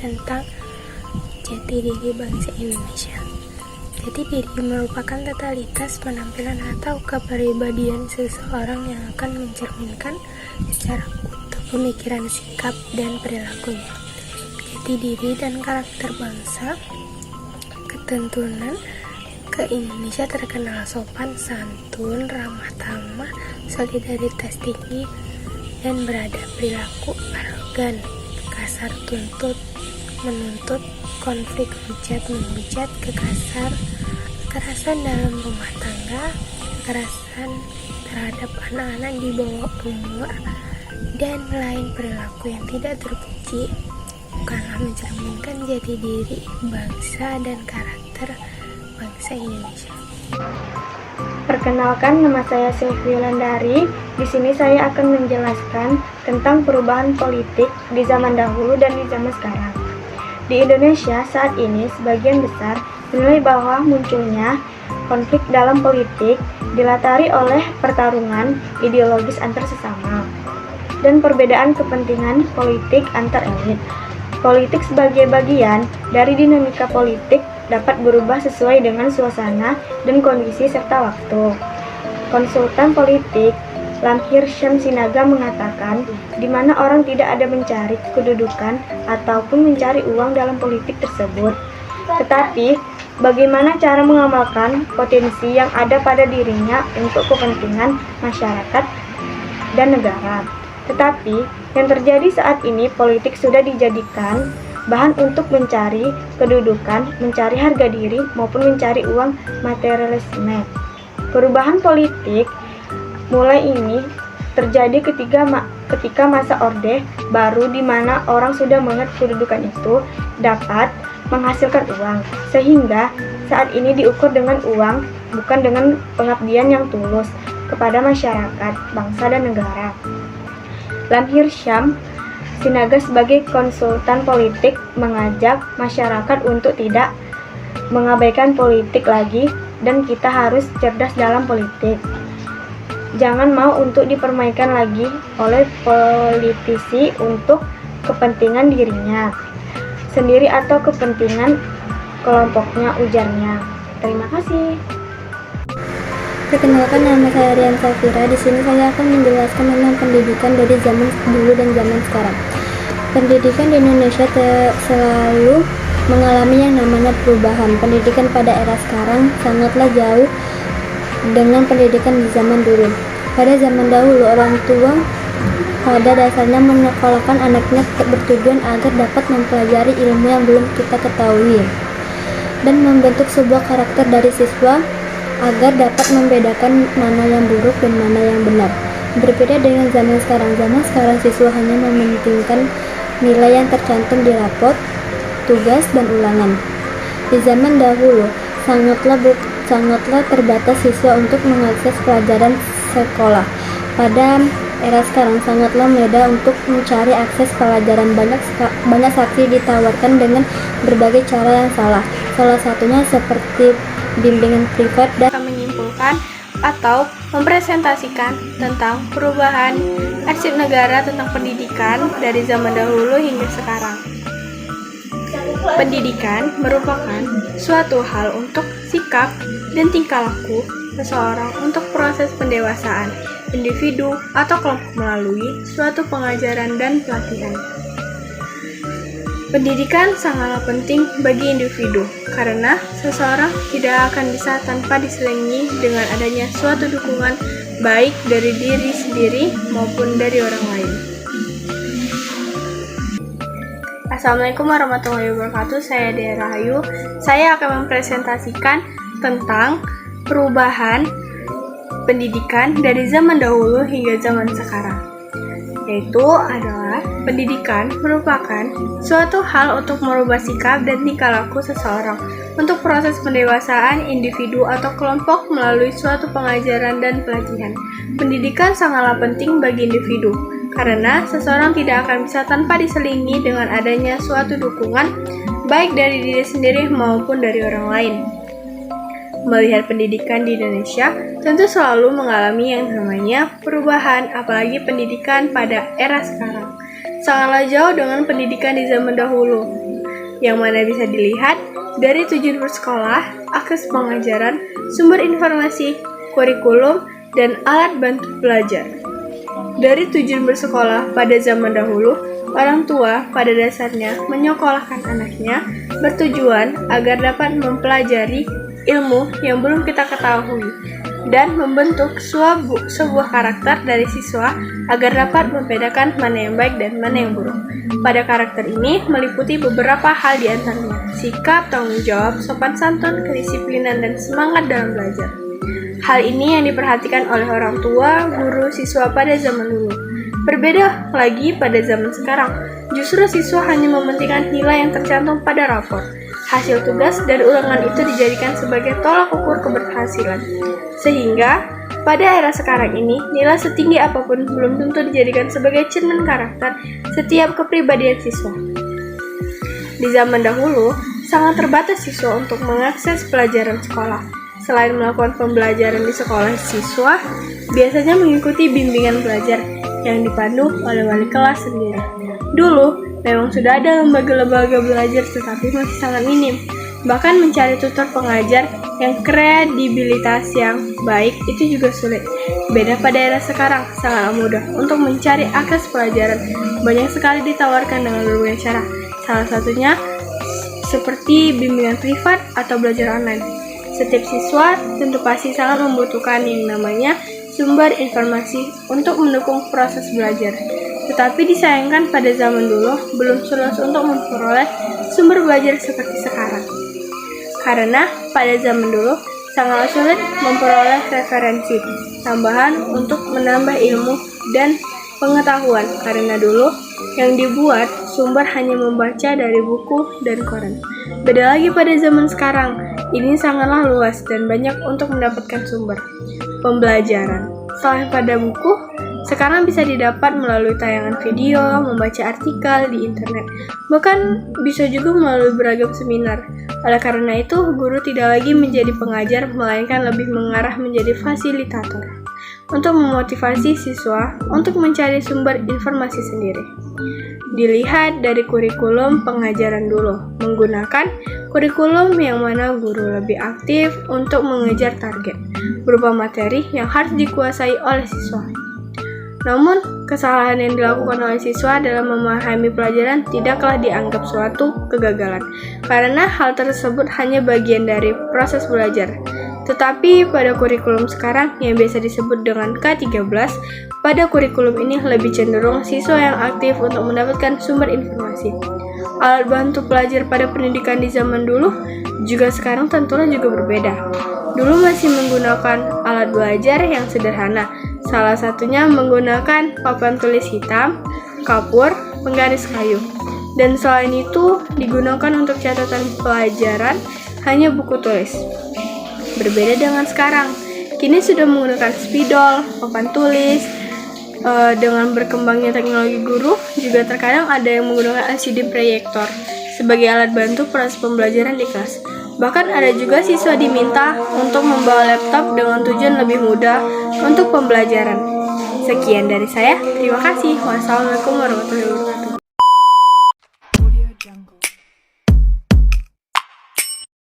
tentang jati diri bangsa Indonesia. Jati diri merupakan totalitas penampilan atau kepribadian seseorang yang akan mencerminkan secara utuh pemikiran, sikap, dan perilakunya. Jati diri dan karakter bangsa ketentuan ke Indonesia terkenal sopan santun, ramah tamah, solidaritas tinggi, dan beradab. Perilaku arogan, kasar menuntut, konflik menghujat, kekerasan dalam rumah tangga, kekerasan terhadap anak-anak di bawah umur, dan lain perilaku yang tidak terpuji bukanlah mencerminkan jati diri bangsa dan karakter bangsa Indonesia. Perkenalkan, nama saya Sylvie Wulandari. Di sini saya akan menjelaskan tentang perubahan politik di zaman dahulu dan di zaman sekarang. Di Indonesia saat ini, sebagian besar menilai bahwa munculnya konflik dalam politik dilatari oleh pertarungan ideologis antar sesama dan perbedaan kepentingan politik antar elit. Politik sebagai bagian dari dinamika politik dapat berubah sesuai dengan suasana dan kondisi serta waktu. Konsultan politik Lamhir Syam Sinaga mengatakan, di mana orang tidak ada mencari kedudukan ataupun mencari uang dalam politik tersebut, tetapi bagaimana cara mengamalkan potensi yang ada pada dirinya untuk kepentingan masyarakat dan negara. Tetapi yang terjadi saat ini, politik sudah dijadikan bahan untuk mencari kedudukan, mencari harga diri, maupun mencari uang materialisme. Perubahan politik mulai ini terjadi ketika masa Orde Baru, di mana orang sudah mengerti kedudukan itu dapat menghasilkan uang, sehingga saat ini diukur dengan uang, bukan dengan pengabdian yang tulus kepada masyarakat, bangsa, dan negara. Lamhir Syam Sinaga sebagai konsultan politik mengajak masyarakat untuk tidak mengabaikan politik lagi, dan kita harus cerdas dalam politik. Jangan mau untuk dipermainkan lagi oleh politisi untuk kepentingan dirinya sendiri atau kepentingan kelompoknya, ujarnya. Terima kasih. Perkenalkan, nama saya Rian Safira. Di sini saya akan menjelaskan tentang pendidikan dari zaman dulu dan zaman sekarang. Pendidikan di Indonesia selalu mengalami yang namanya perubahan. Pendidikan pada era sekarang sangatlah jauh dengan pendidikan di zaman dulu. Pada zaman dahulu, orang tua pada dasarnya menyekolahkan anaknya bertujuan agar dapat mempelajari ilmu yang belum kita ketahui dan membentuk sebuah karakter dari siswa agar dapat membedakan mana yang buruk dan mana yang benar. Berbeda dengan zaman sekarang siswa hanya mementingkan nilai yang tercantum di rapot, tugas, dan ulangan. Di zaman dahulu, sangatlah terbatas siswa untuk mengakses pelajaran sekolah. Pada era sekarang sangatlah mudah untuk mencari akses pelajaran. Banyak saksi ditawarkan dengan berbagai cara yang salah. Salah satunya seperti bimbingan privat dan menyimpulkan atau mempresentasikan tentang perubahan arsip negara tentang pendidikan dari zaman dahulu hingga sekarang. Pendidikan merupakan suatu hal untuk sikap dan tingkah laku seseorang untuk proses pendewasaan individu atau kelompok melalui suatu pengajaran dan pelatihan. Pendidikan sangatlah penting bagi individu, karena seseorang tidak akan bisa tanpa diselingi dengan adanya suatu dukungan baik dari diri sendiri maupun dari orang lain. Assalamualaikum warahmatullahi wabarakatuh, saya Dea Rahayu. Saya akan mempresentasikan tentang perubahan pendidikan dari zaman dahulu hingga zaman sekarang. Yaitu adalah pendidikan merupakan suatu hal untuk merubah sikap dan tingkah laku seseorang untuk proses pendewasaan individu atau kelompok melalui suatu pengajaran dan pelatihan. Pendidikan sangatlah penting bagi individu, karena seseorang tidak akan bisa tanpa diselingi dengan adanya suatu dukungan baik dari diri sendiri maupun dari orang lain. Melihat pendidikan di Indonesia tentu selalu mengalami yang namanya perubahan, apalagi pendidikan pada era sekarang. Sangatlah jauh dengan pendidikan di zaman dahulu. yang mana bisa dilihat dari tujuan bersekolah, akses pengajaran, sumber informasi, kurikulum, dan alat bantu belajar. Dari tujuan bersekolah pada zaman dahulu, orang tua pada dasarnya menyekolahkan anaknya bertujuan agar dapat mempelajari ilmu yang belum kita ketahui dan membentuk sebuah karakter dari siswa agar dapat membedakan mana yang baik dan mana yang buruk. Pada karakter ini meliputi beberapa hal di antaranya: sikap, tanggung jawab, sopan santun, kedisiplinan, dan semangat dalam belajar. Hal ini yang diperhatikan oleh orang tua, guru, siswa pada zaman dulu. Berbeda lagi pada zaman sekarang, justru siswa hanya mementingkan nilai yang tercantum pada rapor. Hasil tugas dan ulangan itu dijadikan sebagai tolak ukur keberhasilan. Sehingga, pada era sekarang ini, nilai setinggi apapun belum tentu dijadikan sebagai cermin karakter setiap kepribadian siswa. Di zaman dahulu, sangat terbatas siswa untuk mengakses pelajaran sekolah. Selain melakukan pembelajaran di sekolah, siswa biasanya mengikuti bimbingan belajar yang dipandu oleh wali kelas sendiri. Dulu, memang sudah ada lembaga-lembaga belajar tetapi masih sangat minim. Bahkan mencari tutor pengajar yang kredibilitas yang baik itu juga sulit. Beda pada era sekarang, sangat mudah untuk mencari akses pelajaran. Banyak sekali ditawarkan dengan berbagai cara. Salah satunya seperti bimbingan privat atau belajar online. Setiap siswa tentu pasti sangat membutuhkan yang namanya sumber informasi untuk mendukung proses belajar. Tetapi disayangkan pada zaman dulu belum sulit untuk memperoleh sumber belajar seperti sekarang. Karena pada zaman dulu sangat sulit memperoleh referensi tambahan untuk menambah ilmu dan pengetahuan. Karena dulu yang dibuat sumber hanya membaca dari buku dan koran. Beda lagi pada zaman sekarang, ini sangatlah luas dan banyak untuk mendapatkan sumber pembelajaran. Selain pada buku, sekarang bisa didapat melalui tayangan video, membaca artikel di internet, bahkan bisa juga melalui beragam seminar. Oleh karena itu, guru tidak lagi menjadi pengajar, melainkan lebih mengarah menjadi fasilitator untuk memotivasi siswa untuk mencari sumber informasi sendiri. Dilihat dari kurikulum pengajaran dulu, menggunakan kurikulum yang mana guru lebih aktif untuk mengejar target, berupa materi yang harus dikuasai oleh siswa. Namun, kesalahan yang dilakukan oleh siswa dalam memahami pelajaran tidaklah dianggap suatu kegagalan, karena hal tersebut hanya bagian dari proses belajar. Tetapi pada kurikulum sekarang yang biasa disebut dengan K13, pada kurikulum ini lebih cenderung siswa yang aktif untuk mendapatkan sumber informasi. Alat bantu pelajar pada pendidikan di zaman dulu juga sekarang tentunya juga berbeda. Dulu masih menggunakan alat belajar yang sederhana, salah satunya menggunakan papan tulis hitam, kapur, penggaris kayu. Dan selain itu digunakan untuk catatan pelajaran hanya buku tulis. Berbeda dengan sekarang, kini sudah menggunakan spidol, papan tulis. Dengan berkembangnya teknologi guru, juga terkadang ada yang menggunakan LCD proyektor sebagai alat bantu proses pembelajaran di kelas. Bahkan ada juga siswa diminta untuk membawa laptop dengan tujuan lebih mudah untuk pembelajaran. Sekian dari saya, terima kasih. Wassalamualaikum warahmatullahi wabarakatuh.